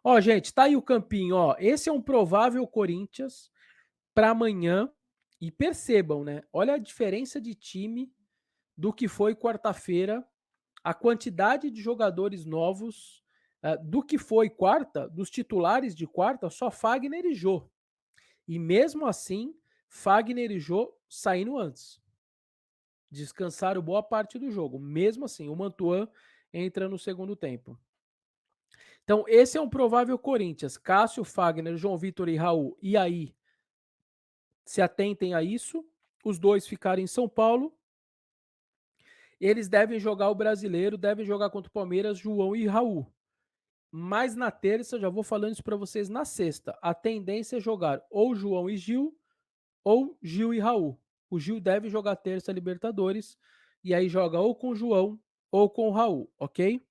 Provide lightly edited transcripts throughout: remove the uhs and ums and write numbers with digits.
Ó, gente, tá aí o campinho, ó. Esse é um provável Corinthians para amanhã. E percebam, né? Olha a diferença de time do que foi quarta-feira, a quantidade de jogadores novos, do que foi quarta, dos titulares de quarta, só Fagner e Jô. E mesmo assim, Fagner e Jô saindo antes. Descansaram boa parte do jogo. Mesmo assim, o Mantuan entra no segundo tempo. Então, esse é um provável Corinthians. Cássio, Fagner, João Vitor e Raul. E aí, se atentem a isso. Os dois ficarem em São Paulo. Eles devem jogar o brasileiro, devem jogar contra o Palmeiras, João e Raul. Mas na terça, já vou falando isso para vocês na sexta. A tendência é jogar ou João e Gil, ou Gil e Raul. O Gil deve jogar terça Libertadores. E aí joga ou com o João ou com o Raul, ok?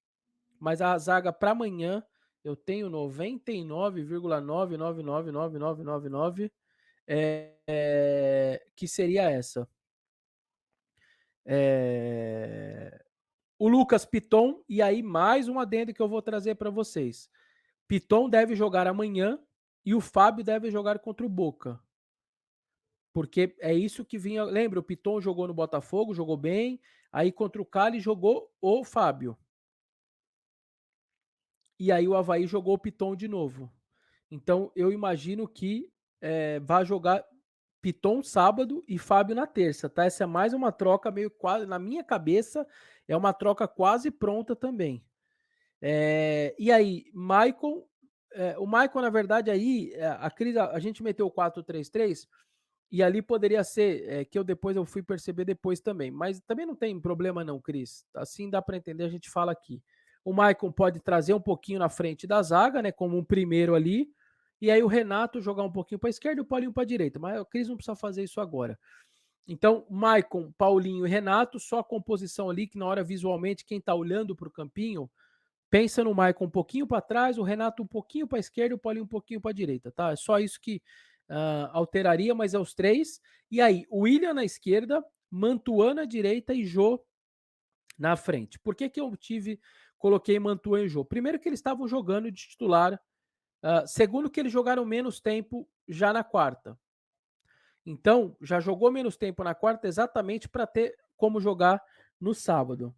Mas a zaga para amanhã eu tenho 99,999999 que seria essa. O Lucas Piton, e aí mais um adendo que eu vou trazer para vocês. Piton deve jogar amanhã e o Fábio deve jogar contra o Boca. Porque é isso que vinha. Lembra, o Piton jogou no Botafogo, jogou bem. Aí contra o Cali jogou o Fábio. E aí o Avaí jogou o Piton de novo. Então eu imagino que vai jogar Piton sábado e Fábio na terça, tá? Essa é mais uma troca meio quase, na minha cabeça, é uma troca quase pronta também. E aí, Maicon, o Maicon, na verdade, aí, a gente meteu o 4-3-3 e ali poderia ser, que eu fui perceber depois também, mas também não tem problema não, Cris. Assim dá para entender, a gente fala aqui. O Maicon pode trazer um pouquinho na frente da zaga, né, como um primeiro ali, e aí o Renato jogar um pouquinho para a esquerda e o Paulinho para a direita, mas o Cris não precisa fazer isso agora. Então, Maicon, Paulinho e Renato, só a composição ali, que na hora visualmente, quem está olhando para o campinho, pensa no Maicon um pouquinho para trás, o Renato um pouquinho para a esquerda e o Paulinho um pouquinho para a direita, tá? É só isso que alteraria, mas é os três. E aí, William na esquerda, Mantuan na direita e Jô na frente. Por que eu coloquei Mantuan e Jô? Primeiro que eles estavam jogando de titular, segundo que eles jogaram menos tempo já na quarta. Então, já jogou menos tempo na quarta exatamente para ter como jogar no sábado.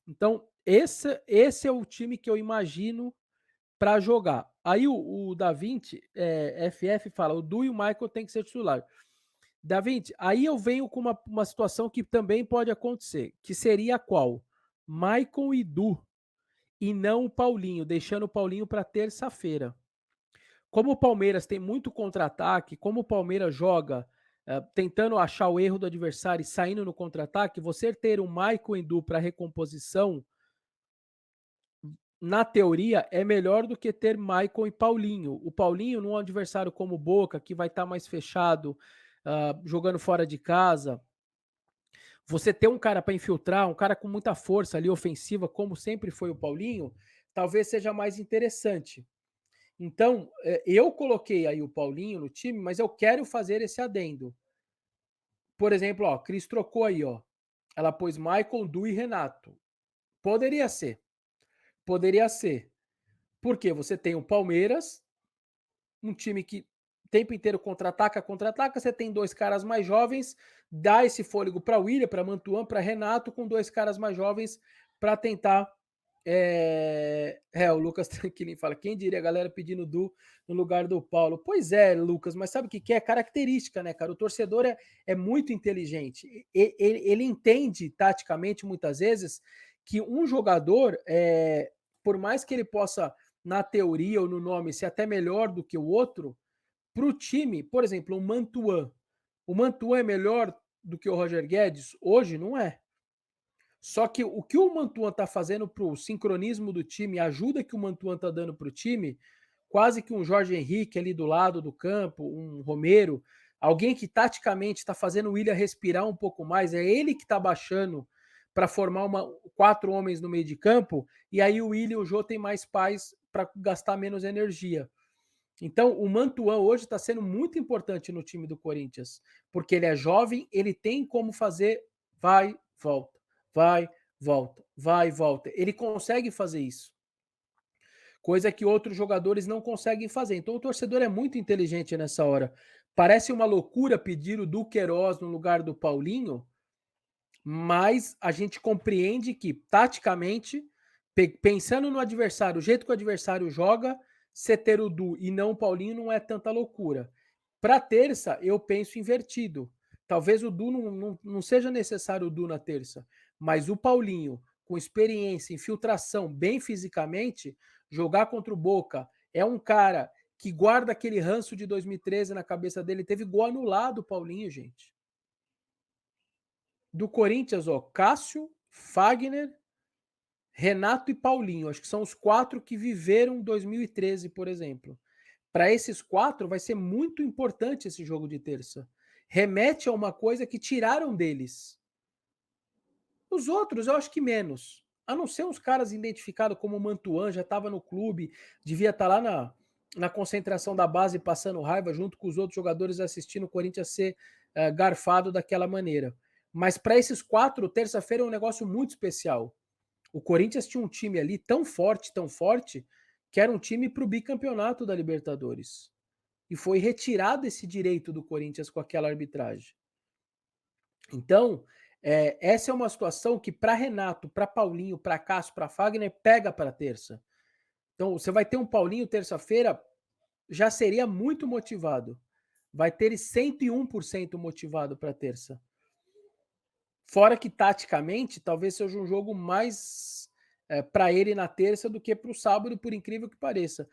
Então, esse é o time que eu imagino para jogar. Aí o Da Vinci, FF, fala: o Du e o Michael tem que ser titular. Da Vinci, aí eu venho com uma situação que também pode acontecer, que seria qual? Michael e Du, e não o Paulinho, deixando o Paulinho para terça-feira. Como o Palmeiras tem muito contra-ataque, como o Palmeiras joga tentando achar o erro do adversário e saindo no contra-ataque, você ter um Michael e Du para recomposição, na teoria, é melhor do que ter Maicon e Paulinho. O Paulinho, num adversário como o Boca, que vai estar mais fechado, jogando fora de casa, você ter um cara para infiltrar, um cara com muita força ali, ofensiva, como sempre foi o Paulinho, talvez seja mais interessante. Então, eu coloquei aí o Paulinho no time, mas eu quero fazer esse adendo. Por exemplo, ó, Cris trocou aí, ó. Ela pôs Michael, Du e Renato. Poderia ser. Poderia ser. Porque você tem o Palmeiras, um time que o tempo inteiro contra-ataca, você tem dois caras mais jovens, dá esse fôlego para William, para Mantuan, para Renato, com dois caras mais jovens para tentar. O Lucas Tranquilin fala: quem diria a galera pedindo Du no lugar do Paulo? Pois é, Lucas, mas sabe o que é? Característica, né, cara? O torcedor é muito inteligente. Ele entende taticamente, muitas vezes, que um jogador, por mais que ele possa na teoria ou no nome ser até melhor do que o outro, para o time, por exemplo, o Mantuan. O Mantuan é melhor do que o Roger Guedes? Hoje não é. Só que o que o Mantuan está fazendo para o sincronismo do time, a ajuda que o Mantuan está dando para o time, quase que um Jorge Henrique ali do lado do campo, um Romero, alguém que taticamente está fazendo o William respirar um pouco mais, é ele que está baixando para formar 4 homens no meio de campo, e aí o William e o Jô tem mais paz para gastar menos energia. Então, o Mantuan hoje está sendo muito importante no time do Corinthians, porque ele é jovem, ele tem como fazer vai, volta, vai, volta, vai, volta. Ele consegue fazer isso. coisa que outros jogadores não conseguem fazer. Então o torcedor é muito inteligente nessa hora. Parece uma loucura pedir o Duqueiroz no lugar do Paulinho, mas a gente compreende que, taticamente, pensando no adversário, o jeito que o adversário joga, você ter o Du e não o Paulinho não é tanta loucura. Para terça, eu penso invertido. Talvez o Du não seja necessário o Du na terça, mas o Paulinho, com experiência, infiltração, bem fisicamente, jogar contra o Boca, é um cara que guarda aquele ranço de 2013 na cabeça dele. Teve gol anulado, o Paulinho, gente. Do Corinthians, ó, Cássio, Fagner, Renato e Paulinho. Acho que são os 4 que viveram 2013, por exemplo. Para esses 4, vai ser muito importante esse jogo de terça. Remete a uma coisa que tiraram deles. Os outros, eu acho que menos. A não ser uns caras identificados como o Mantuan, já estava no clube, devia estar lá na concentração da base, passando raiva, junto com os outros jogadores, assistindo o Corinthians ser garfado daquela maneira. Mas para esses 4, terça-feira é um negócio muito especial. O Corinthians tinha um time ali tão forte, que era um time para o bicampeonato da Libertadores. E foi retirado esse direito do Corinthians com aquela arbitragem. Então, essa é uma situação que para Renato, para Paulinho, para Cássio, para Fagner, pega para terça. Então, você vai ter um Paulinho terça-feira, já seria muito motivado. Vai ter ele 101% motivado para terça. Fora que, taticamente, talvez seja um jogo mais para ele na terça do que para o sábado, por incrível que pareça.